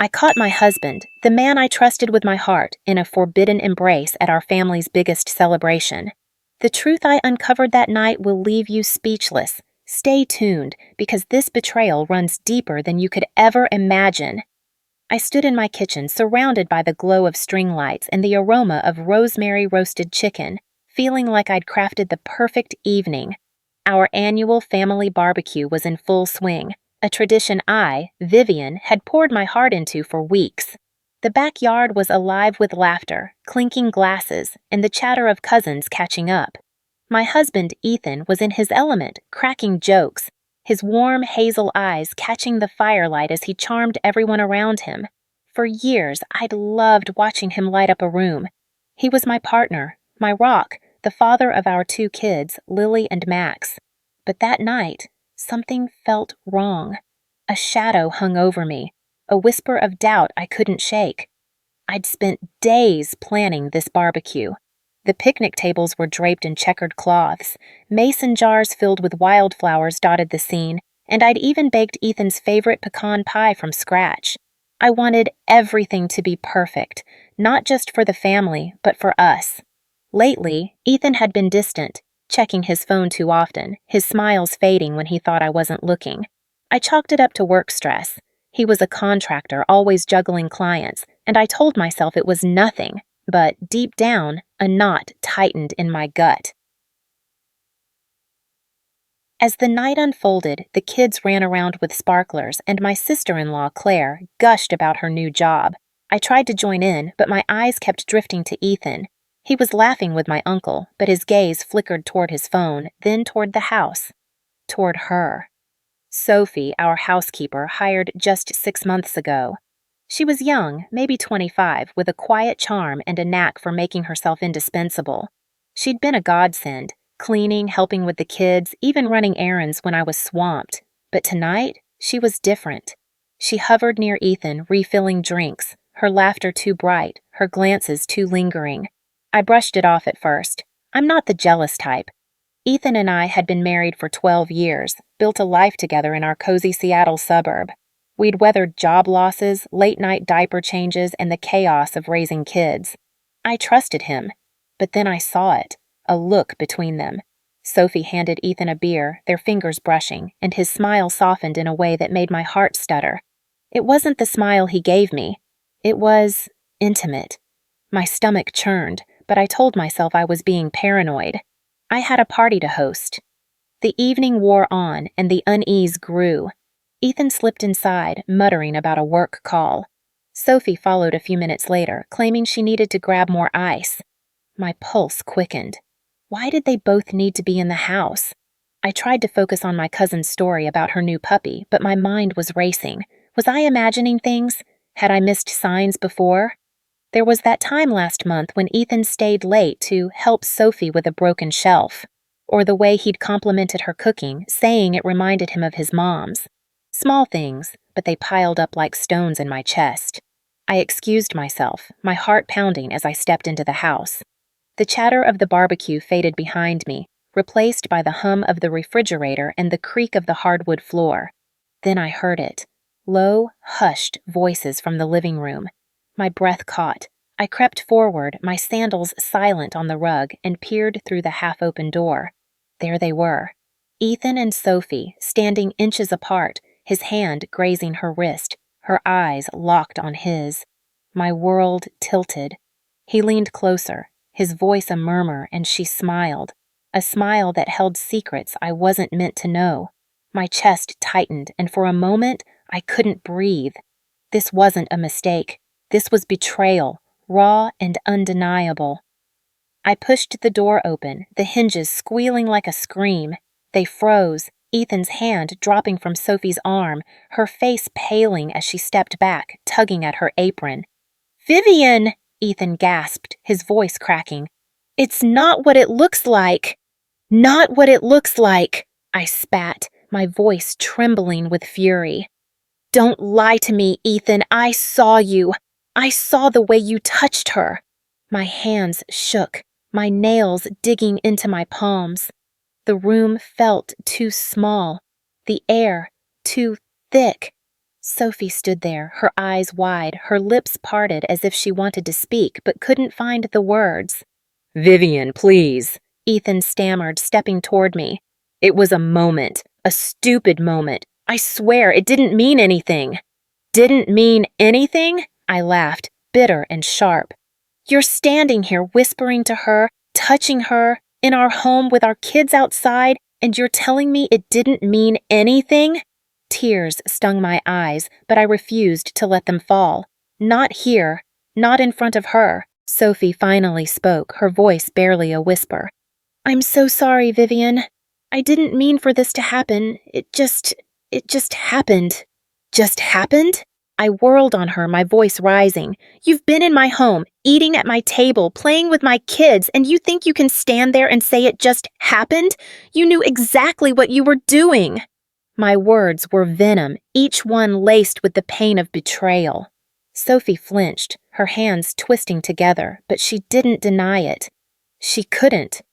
I caught my husband, the man I trusted with my heart, in a forbidden embrace at our family's biggest celebration. The truth I uncovered that night will leave you speechless. Stay tuned, because this betrayal runs deeper than you could ever imagine. I stood in my kitchen, surrounded by the glow of string lights and the aroma of rosemary roasted chicken, feeling like I'd crafted the perfect evening. Our annual family barbecue was in full swing, a tradition I, Vivian, had poured my heart into for weeks. The backyard was alive with laughter, clinking glasses, and the chatter of cousins catching up. My husband, Ethan, was in his element, cracking jokes, his warm hazel eyes catching the firelight as he charmed everyone around him. For years, I'd loved watching him light up a room. He was my partner, my rock, the father of our 2 kids, Lily and Max. But that night, something felt wrong. A shadow hung over me, a whisper of doubt I couldn't shake. I'd spent days planning this barbecue. The picnic tables were draped in checkered cloths, mason jars filled with wildflowers dotted the scene, and I'd even baked Ethan's favorite pecan pie from scratch. I wanted everything to be perfect, not just for the family, but for us. Lately, Ethan had been distant, checking his phone too often, his smiles fading when he thought I wasn't looking. I chalked it up to work stress. He was a contractor, always juggling clients, and I told myself it was nothing, but deep down, a knot tightened in my gut. As the night unfolded, the kids ran around with sparklers, and my sister-in-law, Claire, gushed about her new job. I tried to join in, but my eyes kept drifting to Ethan. He was laughing with my uncle, but his gaze flickered toward his phone, then toward the house. Toward her. Sophie, our housekeeper, hired just 6 months ago. She was young, maybe 25, with a quiet charm and a knack for making herself indispensable. She'd been a godsend, cleaning, helping with the kids, even running errands when I was swamped. But tonight, she was different. She hovered near Ethan, refilling drinks, her laughter too bright, her glances too lingering. I brushed it off at first. I'm not the jealous type. Ethan and I had been married for 12 years, built a life together in our cozy Seattle suburb. We'd weathered job losses, late-night diaper changes, and the chaos of raising kids. I trusted him, but then I saw it, a look between them. Sophie handed Ethan a beer, their fingers brushing, and his smile softened in a way that made my heart stutter. It wasn't the smile he gave me. It was intimate. My stomach churned, but I told myself I was being paranoid. I had a party to host. The evening wore on, and the unease grew. Ethan slipped inside, muttering about a work call. Sophie followed a few minutes later, claiming she needed to grab more ice. My pulse quickened. Why did they both need to be in the house? I tried to focus on my cousin's story about her new puppy, but my mind was racing. Was I imagining things? Had I missed signs before? There was that time last month when Ethan stayed late to help Sophie with a broken shelf, or the way he'd complimented her cooking, saying it reminded him of his mom's. Small things, but they piled up like stones in my chest. I excused myself, my heart pounding as I stepped into the house. The chatter of the barbecue faded behind me, replaced by the hum of the refrigerator and the creak of the hardwood floor. Then I heard it. Low, hushed voices from the living room. My breath caught. I crept forward, my sandals silent on the rug, and peered through the half-open door. There they were. Ethan and Sophie, standing inches apart, his hand grazing her wrist, her eyes locked on his. My world tilted. He leaned closer, his voice a murmur, and she smiled. A smile that held secrets I wasn't meant to know. My chest tightened, and for a moment, I couldn't breathe. This wasn't a mistake. This was betrayal, raw and undeniable. I pushed the door open, the hinges squealing like a scream. They froze, Ethan's hand dropping from Sophie's arm, her face paling as she stepped back, tugging at her apron. "Vivian!" Ethan gasped, his voice cracking. "It's not what it looks like!" "Not what it looks like!" I spat, my voice trembling with fury. "Don't lie to me, Ethan. I saw you. I saw the way you touched her." My hands shook, my nails digging into my palms. The room felt too small, the air too thick. Sophie stood there, her eyes wide, her lips parted as if she wanted to speak but couldn't find the words. "Vivian, please," Ethan stammered, stepping toward me. "It was a moment, a stupid moment. I swear it didn't mean anything." "Didn't mean anything?" I laughed, bitter and sharp. "You're standing here whispering to her, touching her, in our home with our kids outside, and you're telling me it didn't mean anything?" Tears stung my eyes, but I refused to let them fall. Not here, not in front of her. Sophie finally spoke, her voice barely a whisper. "I'm so sorry, Vivian. I didn't mean for this to happen. It just happened." "Just happened?" I whirled on her, my voice rising. "You've been in my home, eating at my table, playing with my kids, and you think you can stand there and say it just happened? You knew exactly what you were doing." My words were venom, each one laced with the pain of betrayal. Sophie flinched, her hands twisting together, but she didn't deny it. She couldn't.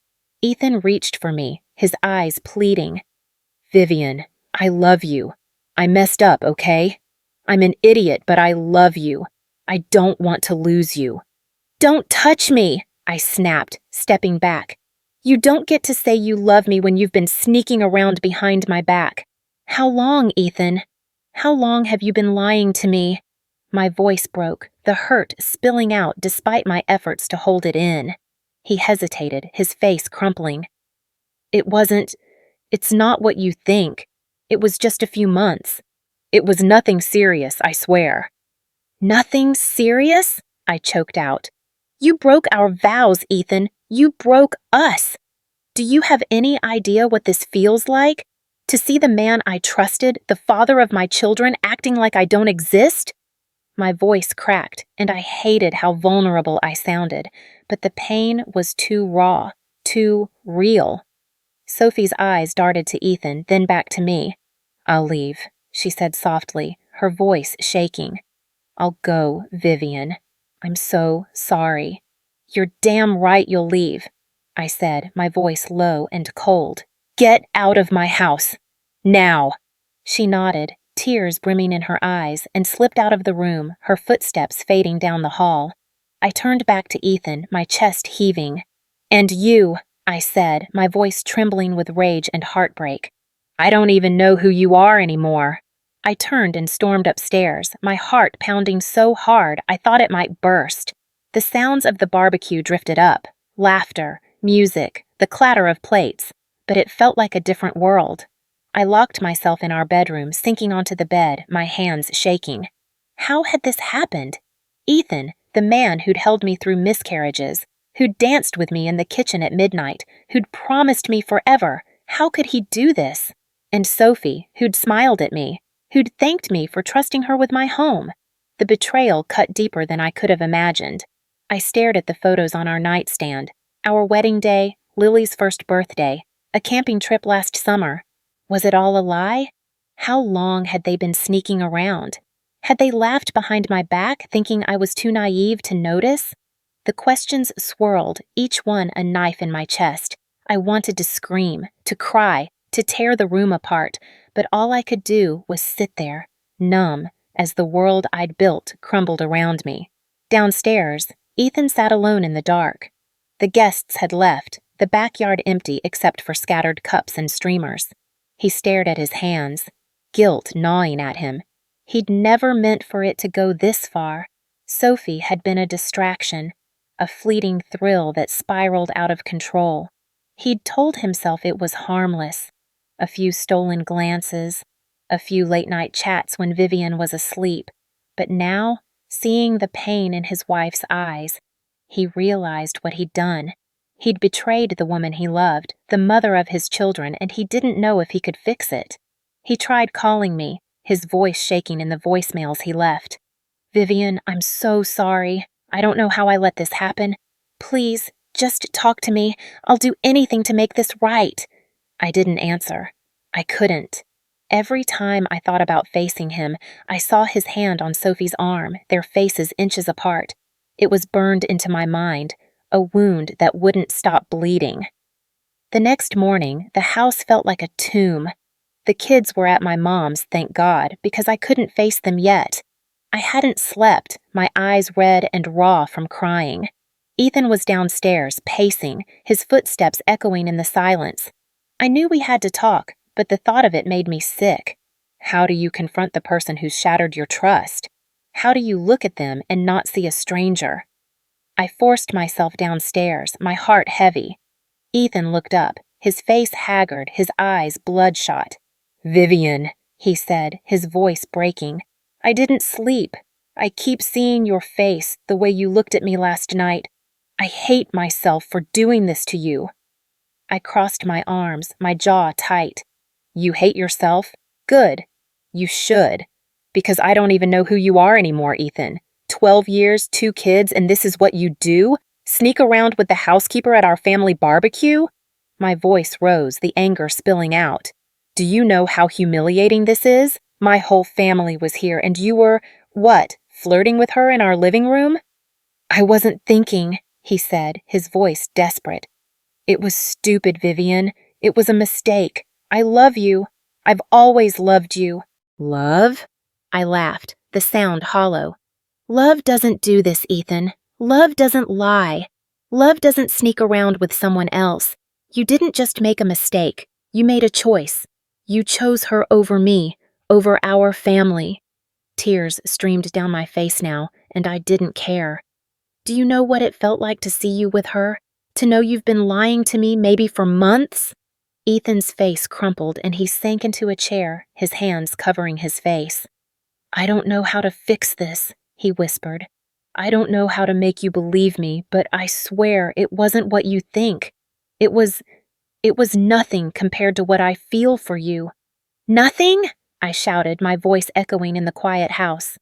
Ethan reached for me, his eyes pleading. "Vivian, I love you. I messed up, okay? I'm an idiot, but I love you. I don't want to lose you." "Don't touch me," I snapped, stepping back. "You don't get to say you love me when you've been sneaking around behind my back. How long, Ethan? How long have you been lying to me?" My voice broke, the hurt spilling out despite my efforts to hold it in. He hesitated, his face crumpling. It's not what you think. It was just a few months. It was nothing serious, I swear." "Nothing serious?" I choked out. "You broke our vows, Ethan. You broke us. Do you have any idea what this feels like? To see the man I trusted, the father of my children, acting like I don't exist?" My voice cracked, and I hated how vulnerable I sounded, but the pain was too raw, too real. Sophie's eyes darted to Ethan, then back to me. "I'll leave," she said softly, her voice shaking. "I'll go, Vivian. I'm so sorry." "You're damn right you'll leave," I said, my voice low and cold. "Get out of my house. Now." She nodded, tears brimming in her eyes, and slipped out of the room, her footsteps fading down the hall. I turned back to Ethan, my chest heaving. "And you," I said, my voice trembling with rage and heartbreak. "I don't even know who you are anymore." I turned and stormed upstairs, my heart pounding so hard I thought it might burst. The sounds of the barbecue drifted up, laughter, music, the clatter of plates, but it felt like a different world. I locked myself in our bedroom, sinking onto the bed, my hands shaking. How had this happened? Ethan, the man who'd held me through miscarriages, who'd danced with me in the kitchen at midnight, who'd promised me forever, how could he do this? And Sophie, who'd smiled at me, who'd thanked me for trusting her with my home. The betrayal cut deeper than I could have imagined. I stared at the photos on our nightstand. Our wedding day, Lily's first birthday, a camping trip last summer. Was it all a lie? How long had they been sneaking around? Had they laughed behind my back, thinking I was too naive to notice? The questions swirled, each one a knife in my chest. I wanted to scream, to cry, to tear the room apart, but all I could do was sit there, numb, as the world I'd built crumbled around me. Downstairs, Ethan sat alone in the dark. The guests had left, the backyard empty except for scattered cups and streamers. He stared at his hands, guilt gnawing at him. He'd never meant for it to go this far. Sophie had been a distraction, a fleeting thrill that spiraled out of control. He'd told himself it was harmless. A few stolen glances, a few late-night chats when Vivian was asleep. But now, seeing the pain in his wife's eyes, he realized what he'd done. He'd betrayed the woman he loved, the mother of his children, and he didn't know if he could fix it. He tried calling me, his voice shaking in the voicemails he left. "Vivian, I'm so sorry. I don't know how I let this happen. Please, just talk to me. I'll do anything to make this right." I didn't answer. I couldn't. Every time I thought about facing him, I saw his hand on Sophie's arm, their faces inches apart. It was burned into my mind, a wound that wouldn't stop bleeding. The next morning, the house felt like a tomb. The kids were at my mom's, thank God, because I couldn't face them yet. I hadn't slept, my eyes red and raw from crying. Ethan was downstairs, pacing, his footsteps echoing in the silence. I knew we had to talk, but the thought of it made me sick. How do you confront the person who's shattered your trust? How do you look at them and not see a stranger? I forced myself downstairs, my heart heavy. Ethan looked up, his face haggard, his eyes bloodshot. "Vivian," he said, his voice breaking. "I didn't sleep. I keep seeing your face, the way you looked at me last night. I hate myself for doing this to you." I crossed my arms, my jaw tight. "You hate yourself? Good. You should. Because I don't even know who you are anymore, Ethan. 12 years, 2 kids, and this is what you do? Sneak around with the housekeeper at our family barbecue?" My voice rose, the anger spilling out. "Do you know how humiliating this is? My whole family was here, and you were, what, flirting with her in our living room?" "I wasn't thinking," he said, his voice desperate. "It was stupid, Vivian. It was a mistake. I love you. I've always loved you." "Love?" I laughed, the sound hollow. "Love doesn't do this, Ethan. Love doesn't lie. Love doesn't sneak around with someone else. You didn't just make a mistake. You made a choice. You chose her over me, over our family." Tears streamed down my face now, and I didn't care. "Do you know what it felt like to see you with her? To know you've been lying to me maybe for months?" Ethan's face crumpled and he sank into a chair, his hands covering his face. "I don't know how to fix this," he whispered. "I don't know how to make you believe me, but I swear it wasn't what you think. It was nothing compared to what I feel for you." "Nothing?" I shouted, my voice echoing in the quiet house.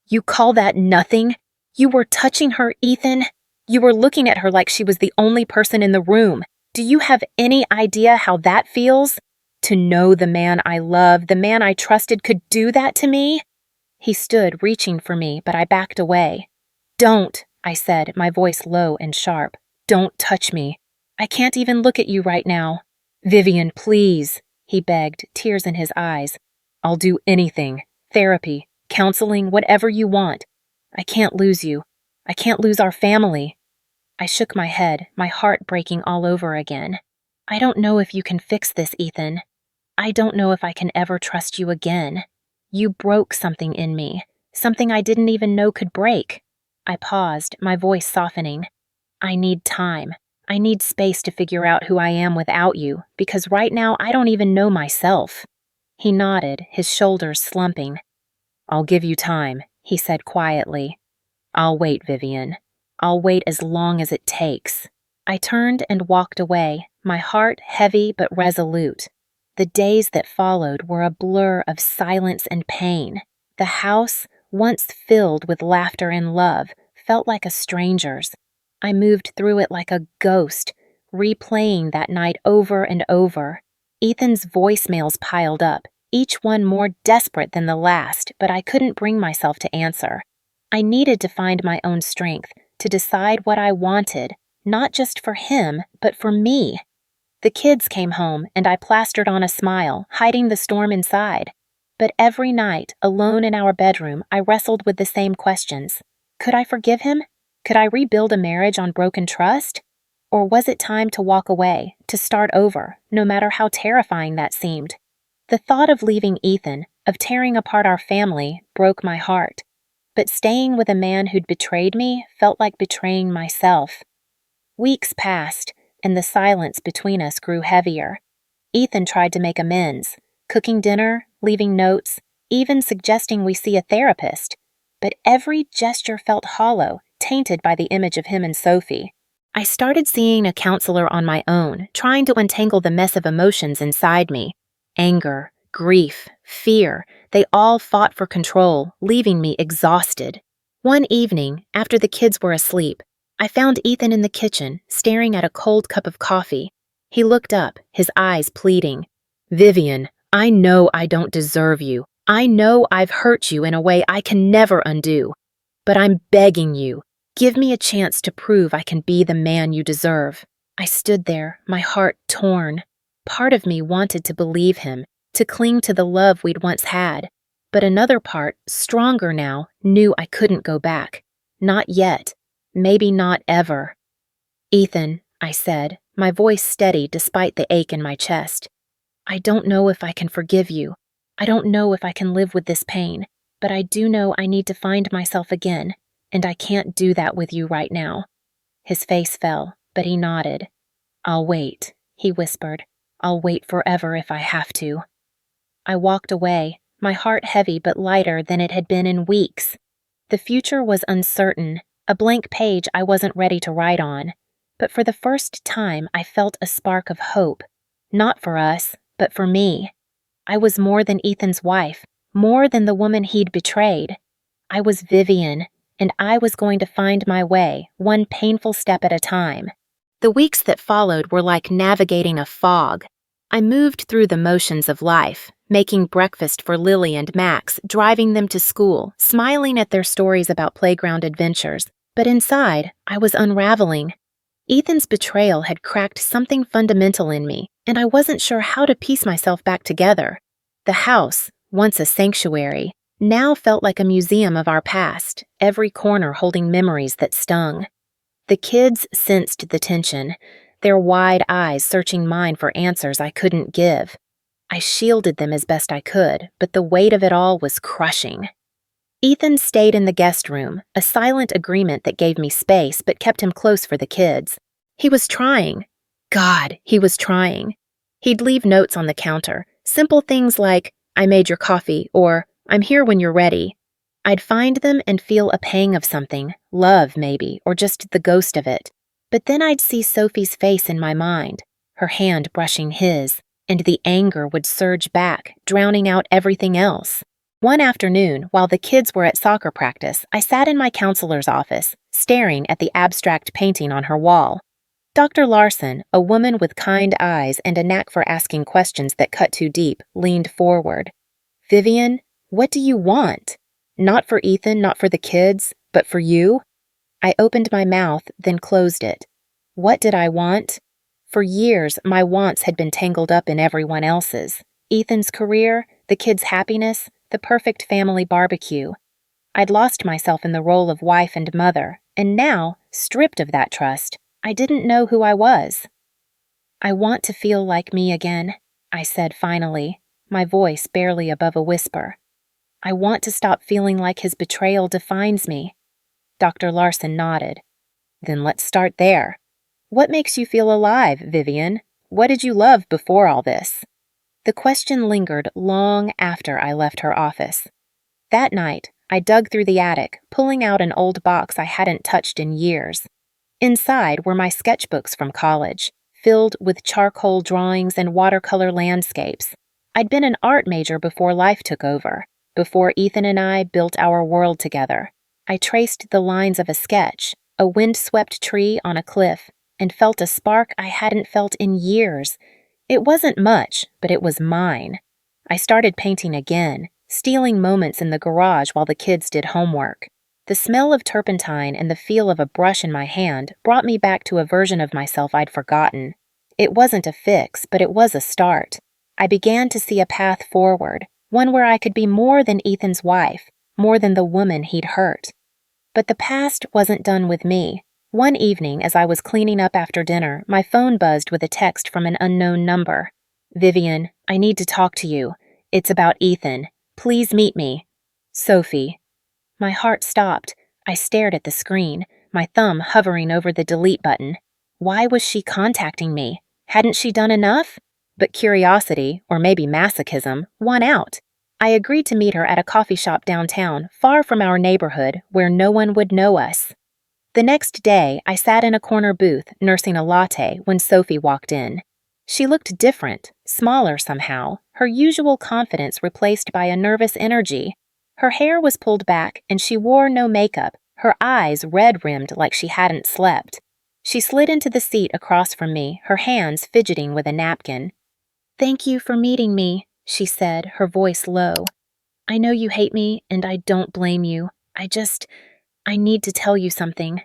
"You call that nothing? You were touching her, Ethan. You were looking at her like she was the only person in the room. Do you have any idea how that feels? To know the man I love, the man I trusted, could do that to me?" He stood, reaching for me, but I backed away. "Don't," I said, my voice low and sharp. "Don't touch me. I can't even look at you right now." "Vivian, please," he begged, tears in his eyes. "I'll do anything. Therapy, counseling, whatever you want. I can't lose you. I can't lose our family." I shook my head, my heart breaking all over again. "I don't know if you can fix this, Ethan. I don't know if I can ever trust you again. You broke something in me, something I didn't even know could break." I paused, my voice softening. "I need time. I need space to figure out who I am without you, because right now I don't even know myself." He nodded, his shoulders slumping. "I'll give you time," he said quietly. "I'll wait, Vivian. I'll wait as long as it takes." I turned and walked away, my heart heavy but resolute. The days that followed were a blur of silence and pain. The house, once filled with laughter and love, felt like a stranger's. I moved through it like a ghost, replaying that night over and over. Ethan's voicemails piled up, each one more desperate than the last, but I couldn't bring myself to answer. I needed to find my own strength, to decide what I wanted, not just for him, but for me. The kids came home, and I plastered on a smile, hiding the storm inside. But every night, alone in our bedroom, I wrestled with the same questions. Could I forgive him? Could I rebuild a marriage on broken trust? Or was it time to walk away, to start over, no matter how terrifying that seemed? The thought of leaving Ethan, of tearing apart our family, broke my heart. But staying with a man who'd betrayed me felt like betraying myself. Weeks passed, and the silence between us grew heavier. Ethan tried to make amends, cooking dinner, leaving notes, even suggesting we see a therapist. But every gesture felt hollow, tainted by the image of him and Sophie. I started seeing a counselor on my own, trying to untangle the mess of emotions inside me. Anger, grief, fear, they all fought for control, leaving me exhausted. One evening, after the kids were asleep, I found Ethan in the kitchen, staring at a cold cup of coffee. He looked up, his eyes pleading. "Vivian, I know I don't deserve you. I know I've hurt you in a way I can never undo. But I'm begging you, give me a chance to prove I can be the man you deserve." I stood there, my heart torn. Part of me wanted to believe him, to cling to the love we'd once had. But another part, stronger now, knew I couldn't go back. Not yet. Maybe not ever. "Ethan," I said, my voice steady despite the ache in my chest. "I don't know if I can forgive you. I don't know if I can live with this pain, but I do know I need to find myself again, and I can't do that with you right now." His face fell, but he nodded. "I'll wait," he whispered. "I'll wait forever if I have to." I walked away, my heart heavy but lighter than it had been in weeks. The future was uncertain, a blank page I wasn't ready to write on. But for the first time, I felt a spark of hope. Not for us, but for me. I was more than Ethan's wife, more than the woman he'd betrayed. I was Vivian, and I was going to find my way, one painful step at a time. The weeks that followed were like navigating a fog. I moved through the motions of life, making breakfast for Lily and Max, driving them to school, smiling at their stories about playground adventures. But inside, I was unraveling. Ethan's betrayal had cracked something fundamental in me, and I wasn't sure how to piece myself back together. The house, once a sanctuary, now felt like a museum of our past, every corner holding memories that stung. The kids sensed the tension, their wide eyes searching mine for answers I couldn't give. I shielded them as best I could, but the weight of it all was crushing. Ethan stayed in the guest room, a silent agreement that gave me space but kept him close for the kids. He was trying. God, he was trying. He'd leave notes on the counter, simple things like, "I made your coffee," or "I'm here when you're ready." I'd find them and feel a pang of something, love maybe, or just the ghost of it. But then I'd see Sophie's face in my mind, her hand brushing his, and the anger would surge back, drowning out everything else. One afternoon, while the kids were at soccer practice, I sat in my counselor's office, staring at the abstract painting on her wall. Dr. Larson, a woman with kind eyes and a knack for asking questions that cut too deep, leaned forward. "Vivian, what do you want? Not for Ethan, not for the kids, but for you?" I opened my mouth, then closed it. What did I want? For years, my wants had been tangled up in everyone else's. Ethan's career, the kids' happiness, the perfect family barbecue. I'd lost myself in the role of wife and mother, and now, stripped of that trust, I didn't know who I was. "I want to feel like me again," I said finally, my voice barely above a whisper. "I want to stop feeling like his betrayal defines me." Dr. Larson nodded. "Then let's start there. What makes you feel alive, Vivian? What did you love before all this?" The question lingered long after I left her office. That night, I dug through the attic, pulling out an old box I hadn't touched in years. Inside were my sketchbooks from college, filled with charcoal drawings and watercolor landscapes. I'd been an art major before life took over, before Ethan and I built our world together. I traced the lines of a sketch, a wind-swept tree on a cliff, and felt a spark I hadn't felt in years. It wasn't much, but it was mine. I started painting again, stealing moments in the garage while the kids did homework. The smell of turpentine and the feel of a brush in my hand brought me back to a version of myself I'd forgotten. It wasn't a fix, but it was a start. I began to see a path forward, one where I could be more than Ethan's wife, more than the woman he'd hurt. But the past wasn't done with me. One evening, as I was cleaning up after dinner, my phone buzzed with a text from an unknown number. "Vivian, I need to talk to you. It's about Ethan. Please meet me. Sophie." My heart stopped. I stared at the screen, my thumb hovering over the delete button. Why was she contacting me? Hadn't she done enough? But curiosity, or maybe masochism, won out. I agreed to meet her at a coffee shop downtown, far from our neighborhood, where no one would know us. The next day, I sat in a corner booth, nursing a latte, when Sophie walked in. She looked different, smaller somehow, her usual confidence replaced by a nervous energy. Her hair was pulled back, and she wore no makeup, her eyes red-rimmed like she hadn't slept. She slid into the seat across from me, her hands fidgeting with a napkin. "Thank you for meeting me," she said, her voice low. "I know you hate me, and I don't blame you. I need to tell you something."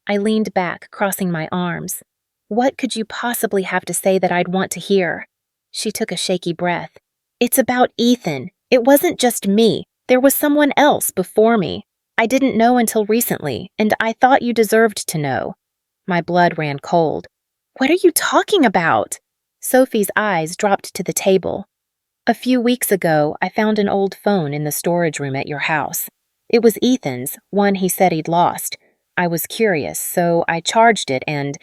I leaned back, crossing my arms. What could you possibly have to say that I'd want to hear? She took a shaky breath. It's about Ethan. It wasn't just me. There was someone else before me. I didn't know until recently, and I thought you deserved to know. My blood ran cold. What are you talking about? Sophie's eyes dropped to the table. A few weeks ago, I found an old phone in the storage room at your house. It was Ethan's, one he said he'd lost. I was curious, so I charged it, and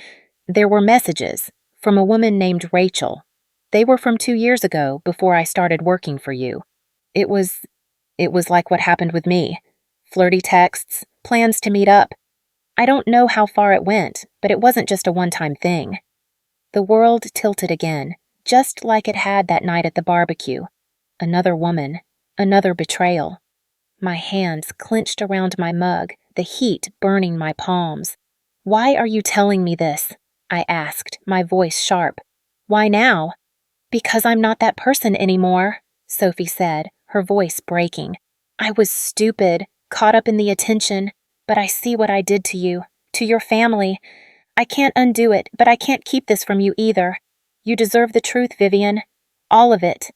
there were messages from a woman named Rachel. They were from 2 years ago, before I started working for you. It was like what happened with me. Flirty texts, plans to meet up. I don't know how far it went, but it wasn't just a one-time thing. The world tilted again, just like it had that night at the barbecue. Another woman, another betrayal. My hands clenched around my mug, the heat burning my palms. Why are you telling me this? I asked, my voice sharp. Why now? Because I'm not that person anymore, Sophie said, her voice breaking. I was stupid, caught up in the attention, but I see what I did to you, to your family. I can't undo it, but I can't keep this from you either. You deserve the truth, Vivian. All of it.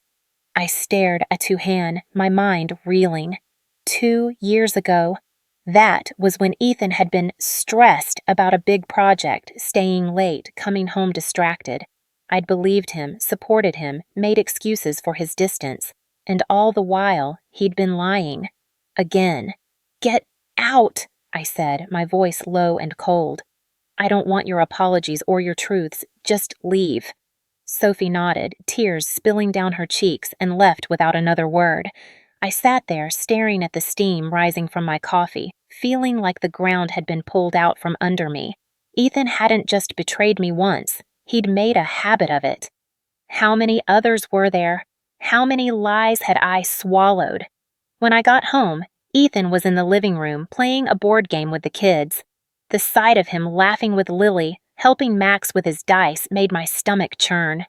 I stared at Tuhan, my mind reeling. 2 years ago. That was when Ethan had been stressed about a big project, staying late, coming home distracted. I'd believed him, supported him, made excuses for his distance, and all the while, he'd been lying. Again. Get out, I said, my voice low and cold. I don't want your apologies or your truths. Just leave. Sophie nodded, tears spilling down her cheeks, and left without another word. I sat there, staring at the steam rising from my coffee, feeling like the ground had been pulled out from under me. Ethan hadn't just betrayed me once. He'd made a habit of it. How many others were there? How many lies had I swallowed? When I got home, Ethan was in the living room playing a board game with the kids. The sight of him laughing with Lily, helping Max with his dice, made my stomach churn.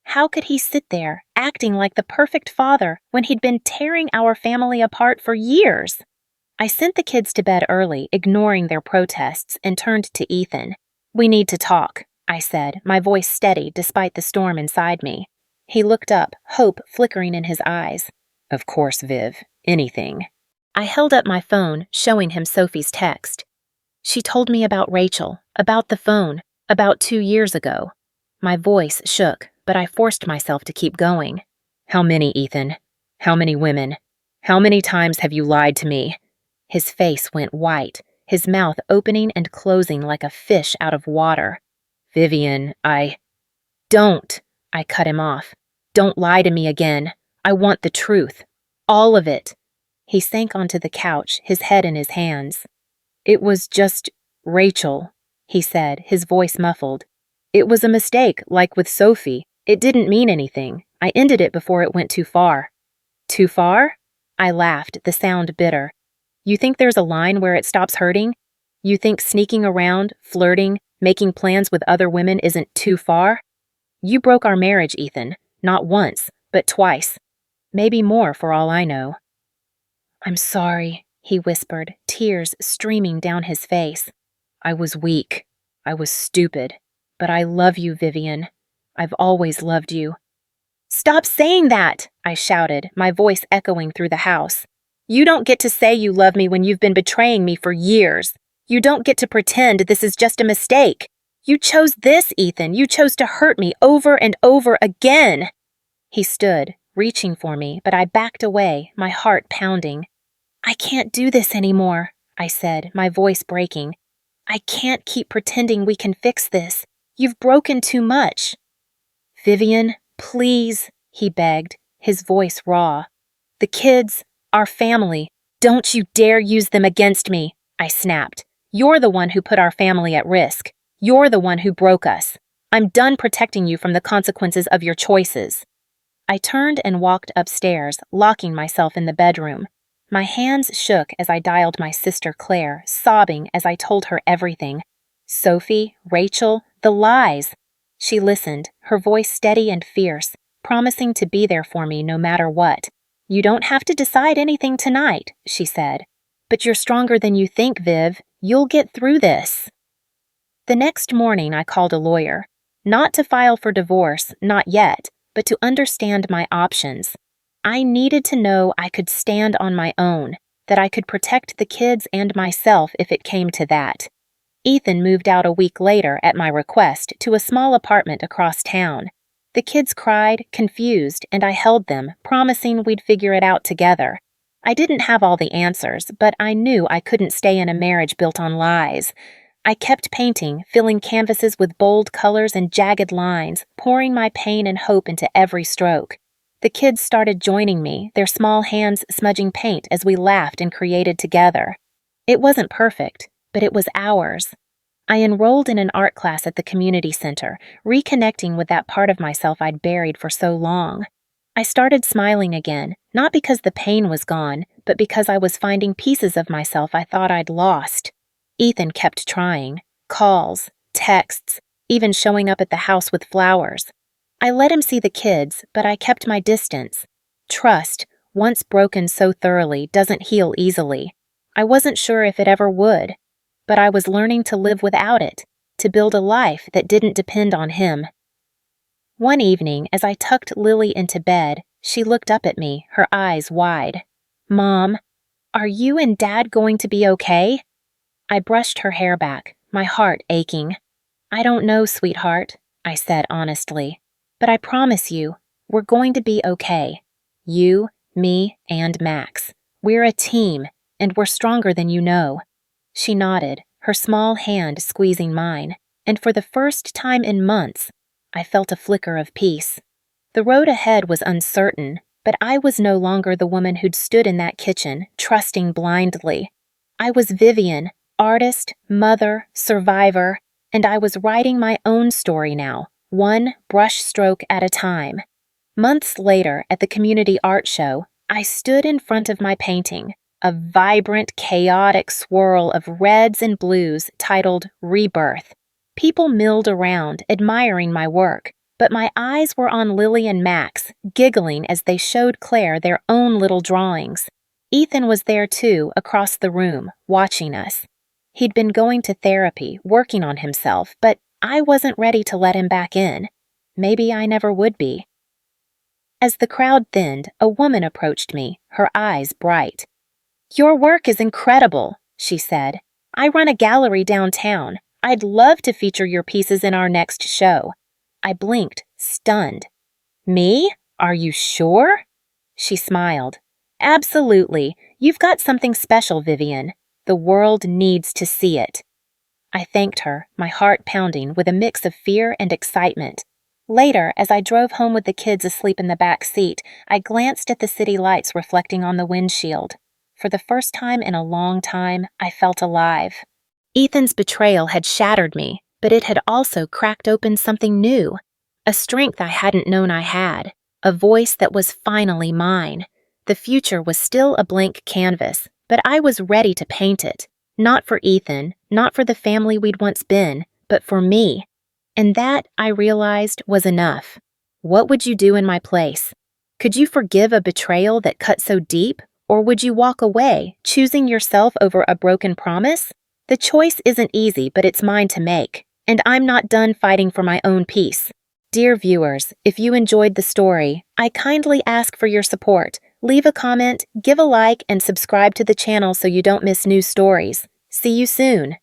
How could he sit there, acting like the perfect father, when he'd been tearing our family apart for years? I sent the kids to bed early, ignoring their protests, and turned to Ethan. We need to talk, I said, my voice steady despite the storm inside me. He looked up, hope flickering in his eyes. Of course, Viv. Anything. I held up my phone, showing him Sophie's text. She told me about Rachel, about the phone, about 2 years ago. My voice shook, but I forced myself to keep going. How many, Ethan? How many women? How many times have you lied to me? His face went white, his mouth opening and closing like a fish out of water. Vivian, Don't! I cut him off. Don't lie to me again. I want the truth. All of it. He sank onto the couch, his head in his hands. It was just Rachel, he said, his voice muffled. It was a mistake, like with Sophie. It didn't mean anything. I ended it before it went too far. Too far? I laughed, the sound bitter. You think there's a line where it stops hurting? You think sneaking around, flirting, making plans with other women isn't too far? You broke our marriage, Ethan. Not once, but twice. Maybe more for all I know. I'm sorry, he whispered, tears streaming down his face. I was weak. I was stupid. But I love you, Vivian. I've always loved you. Stop saying that, I shouted, my voice echoing through the house. You don't get to say you love me when you've been betraying me for years. You don't get to pretend this is just a mistake. You chose this, Ethan. You chose to hurt me over and over again. He stood, reaching for me, but I backed away, my heart pounding. I can't do this anymore, I said, my voice breaking. I can't keep pretending we can fix this. You've broken too much. Vivian, please, he begged, his voice raw. The kids, our family, don't you dare use them against me, I snapped. You're the one who put our family at risk. You're the one who broke us. I'm done protecting you from the consequences of your choices. I turned and walked upstairs, locking myself in the bedroom. My hands shook as I dialed my sister Claire, sobbing as I told her everything. Sophie, Rachel, the lies. She listened, her voice steady and fierce, promising to be there for me no matter what. You don't have to decide anything tonight, she said. But you're stronger than you think, Viv. You'll get through this. The next morning I called a lawyer. Not to file for divorce, not yet, but to understand my options. I needed to know I could stand on my own, that I could protect the kids and myself if it came to that. Ethan moved out a week later at my request to a small apartment across town. The kids cried, confused, and I held them, promising we'd figure it out together. I didn't have all the answers, but I knew I couldn't stay in a marriage built on lies. I kept painting, filling canvases with bold colors and jagged lines, pouring my pain and hope into every stroke. The kids started joining me, their small hands smudging paint as we laughed and created together. It wasn't perfect, but it was ours. I enrolled in an art class at the community center, reconnecting with that part of myself I'd buried for so long. I started smiling again, not because the pain was gone, but because I was finding pieces of myself I thought I'd lost. Ethan kept trying. Calls, texts, even showing up at the house with flowers. I let him see the kids, but I kept my distance. Trust, once broken so thoroughly, doesn't heal easily. I wasn't sure if it ever would, but I was learning to live without it, to build a life that didn't depend on him. One evening, as I tucked Lily into bed, she looked up at me, her eyes wide. "Mom, are you and Dad going to be okay?" I brushed her hair back, my heart aching. "I don't know, sweetheart," I said honestly. "But I promise you, we're going to be okay. You, me, and Max. We're a team, and we're stronger than you know." She nodded, her small hand squeezing mine, and for the first time in months, I felt a flicker of peace. The road ahead was uncertain, but I was no longer the woman who'd stood in that kitchen, trusting blindly. I was Vivian, artist, mother, survivor, and I was writing my own story now, one brushstroke at a time. Months later, at the community art show, I stood in front of my painting, a vibrant, chaotic swirl of reds and blues titled Rebirth. People milled around, admiring my work, but my eyes were on Lily and Max, giggling as they showed Claire their own little drawings. Ethan was there too, across the room, watching us. He'd been going to therapy, working on himself, but I wasn't ready to let him back in. Maybe I never would be. As the crowd thinned, a woman approached me, her eyes bright. "Your work is incredible," she said. "I run a gallery downtown. I'd love to feature your pieces in our next show." I blinked, stunned. "Me? Are you sure?" She smiled. "Absolutely. You've got something special, Vivian. The world needs to see it." I thanked her, my heart pounding with a mix of fear and excitement. Later, as I drove home with the kids asleep in the back seat, I glanced at the city lights reflecting on the windshield. For the first time in a long time, I felt alive. Ethan's betrayal had shattered me, but it had also cracked open something new. A strength I hadn't known I had, a voice that was finally mine. The future was still a blank canvas, but I was ready to paint it. Not for Ethan, not for the family we'd once been, but for me. And that, I realized, was enough. What would you do in my place? Could you forgive a betrayal that cut so deep? Or would you walk away, choosing yourself over a broken promise? The choice isn't easy, but it's mine to make, and I'm not done fighting for my own peace. Dear viewers, if you enjoyed the story, I kindly ask for your support. Leave a comment, give a like, and subscribe to the channel so you don't miss new stories. See you soon.